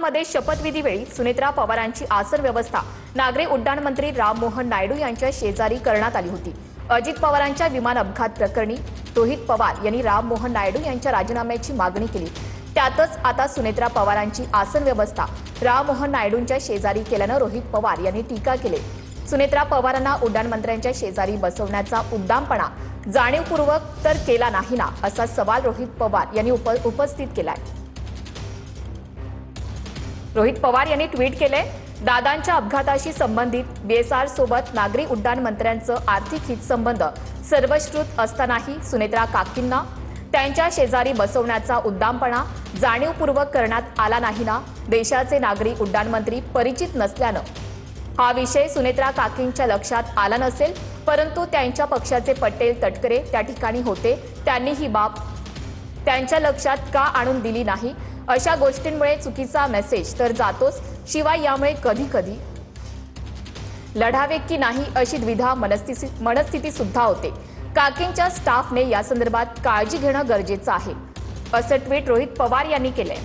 उड्डाणामध्ये शपथविधीवेळी सुनेत्रा पवारांची आसन व्यवस्था नागरी उड्डाण मंत्री राममोहन नायडू यांच्या शेजारी करण्यात आली होती। अजित पवारांच्या विमान अपघात प्रकरणी रोहित पवार यांनी राममोहन नायडू यांच्या राजीनाम्याची मागणी केली। त्यातच आता सुनेत्रा पवारांची आसन व्यवस्था राममोहन नायडूंच्या शेजारी केल्यानं रोहित पवार यांनी टीका केली। सुनेत्रा पवारांना उड्डाण मंत्र्यांच्या शेजारी बसवण्याचा उद्दामपणा जाणीवपूर्वक तर केला नाही ना, असा सवाल रोहित पवार यांनी उपस्थित केलाय। रोहित पवार यांनी ट्विट केले, दादांच्या अपघाताशी संबंधित बीएसआर सोबत नागरी उड्डाण मंत्र्यांचं आर्थिक हितसंबंध सर्वश्रुत असतानाही सुनेत्रा काकींना त्यांच्या शेजारी बसवण्याचा उद्दामपणा जाणीवपूर्वक करण्यात आला नाही ना। देशाचे नागरी उड्डाण मंत्री परिचित नसल्यानं हा विषय सुनेत्रा काकींच्या लक्षात आला नसेल, परंतु त्यांच्या पक्षाचे पटेल तटकरे त्या ठिकाणी होते, त्यांनी ही बाब त्यांच्या लक्षात का आणून दिली नाही। अशा गोष्टींमुळे चुकीचा मेसेज तर जातोच, शिवाय यामुळे कधी कधी लढावे की नाही अशी द्विधा मनस्थिती सुद्धा होते। काकींच्या स्टाफने या संदर्भात काळजी घेणं गरजेचं आहे, असं ट्विट रोहित पवार यांनी केलंय।